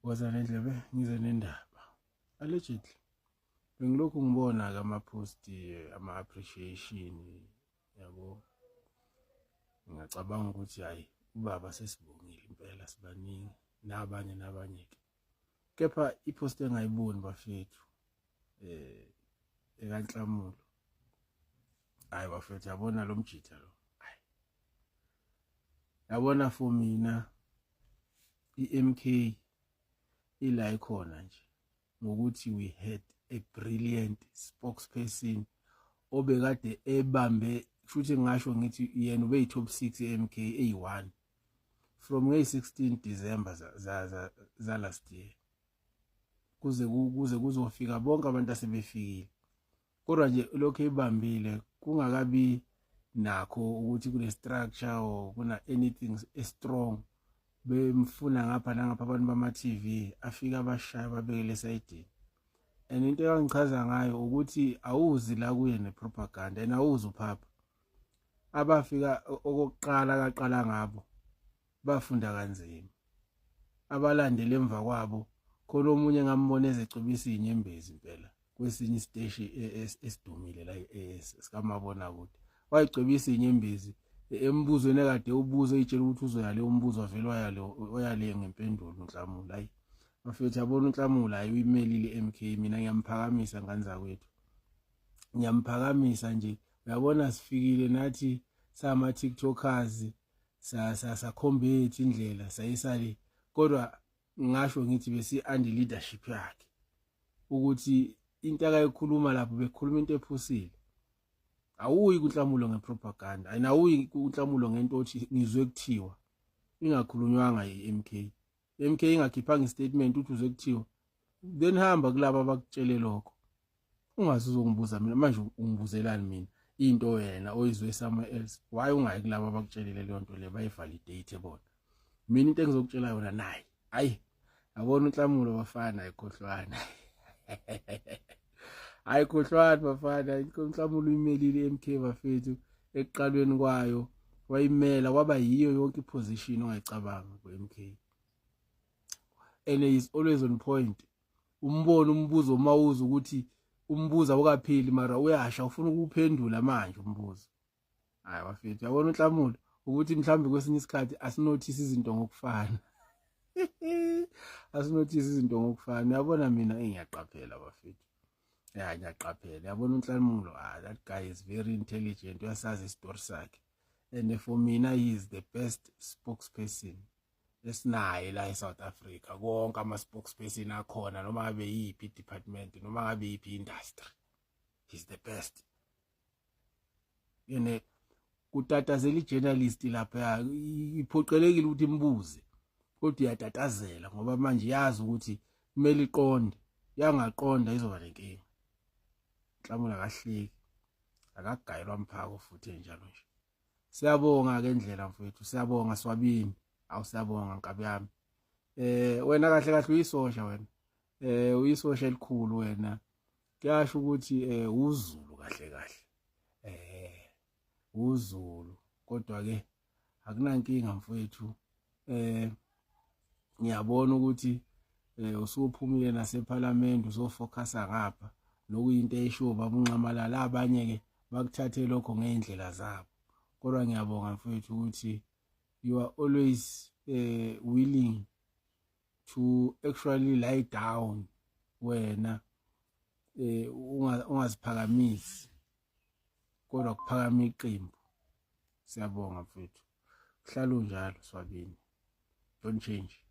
Waza nendlebe ngize nendaba. Allegedly bengilokhu ngibona ke ama-post ama appreciation yabo. Ngiyacabanga ukuthi hayi ubaba sesibongile impela sibaningi nabanye ke. Kepha i-post engayiboni bafethu ekanhlamulo. Hayi bafethu yabona lo mjitha lo. Hayi. Yabona for mina i-MK ila ikhona nje ngokuthi we had a brilliant spokesperson obekade ebambe futhi ngisho ngithi yena ube top 6 eMK A1 from nge-16 December za last year kuze kuzofika bonke abantu asebefikile kodwa nje lokho ebambile kungakabi nakho ukuthi kule structure or kuna anything strong bemfuna ngapha nangapha abantu bama TV afika abashaya babekele side. And into engichaza ngayo ukuthi awuzi la kuye nepropaganda and awuzi uphapha abafika okokuqala kaqala ngabo bafunda kanzima abalandele emva kwabo khona omunye ngambona ezecubisa inyembezi impela kwesinye isiteshi esidumile la esikamabona kude wayicubisa inyembezi embuzweni ekade ubuzo etshela ukuthi uzoyale umbuzo wavelwa yale oyale ngempendulo uNhlamulo. Hayi bafethu yabona uNhlamulo hayi uyimelile MK mina ngiyamphakamisa ngani zakwethu ngiyamphakamisa nje uyabona sifikile nathi sama TikTokers sakhombethi indlela sayisali kodwa ngisho ngithi besi under leadership yakhe ukuthi into akayikhuluma lapho bekhuluma into ephusile. Awuyi kuNhlamulo ngepropaganda ayinawuyi kuNhlamulo ngento othi ngizwe kuthiwa ingakhulunywanga iMK MK ingakhiphanga istatement uthi uzwe kuthiwa then hamba kulabo abakutshele lokho ungazuzongibuza mina manje ungibuzelani mina into wena oyizwe somewhere else why ungayi kulabo abakutshelile leyo nto le bayivalidate bona mina into engizokutshela yona nayi hayi yabona uNhlamulo bafana ayikhohlwana ayikhohlwana bafana uNhlamulo uyimelile MK bafethu ekuqalweni kwayo wayimela kwaba yiyo yonke iposition ongayicabanga ku-MK and is always on point. Umbono umbuzo mawuza ukuthi umbuza okaphili mara uyasha ufuna ukuphendula manje umbuzo. Hayi bafethu yabona uNhlamulo ukuthi mhlambe kwesinye isikhathi asinothisa izinto ngokufana. Asinothisa izinto ngokufana. Yabona mina ngiyaqaphela bafethu. Yeah ngiyaqaphela. Yabona uNhlamulo that guy is very intelligent uyasazi istory sakhe. And for mina he is the best spokesperson esinayo la eSouth Africa konke ama spokesperson akhona noma ngabe yipi department noma ngabe yipi industry he's the best. Yene kutatazela ijournalist lapha iphoqelekile ukuthi imbuze kodwa iyatatazela ngoba manje yazi ukuthi kumele iqonde yangaqonda izoba lenkinga. Nhlamulo akahleki akagayelwa mphako futhi enjalo nje. Siyabonga ke indlela mfowethu siyabonga Swabini awusiyabonga nkabi yami. Wena kahle kahle uyisosha wena. Uyisosha elikhulu wena. Kuyasho ukuthi uZulu kahle kahle. uZulu kodwa ke akunankinga mfowethu. Ngiyabona ukuthi usuphumile naseParliament uzofocusa ngapha lokuyinto eyisho babunqamalala abanye ke bakuthathe lokho ngeindlela zabo. Kodwa ngiyabonga mfowethu ukuthi you are always willing to actually lie down wena ungaziphakamisi kodwa kuphakama iqembu. Siyabonga mfowethu. Hlala unjalo Swabini. Don't change.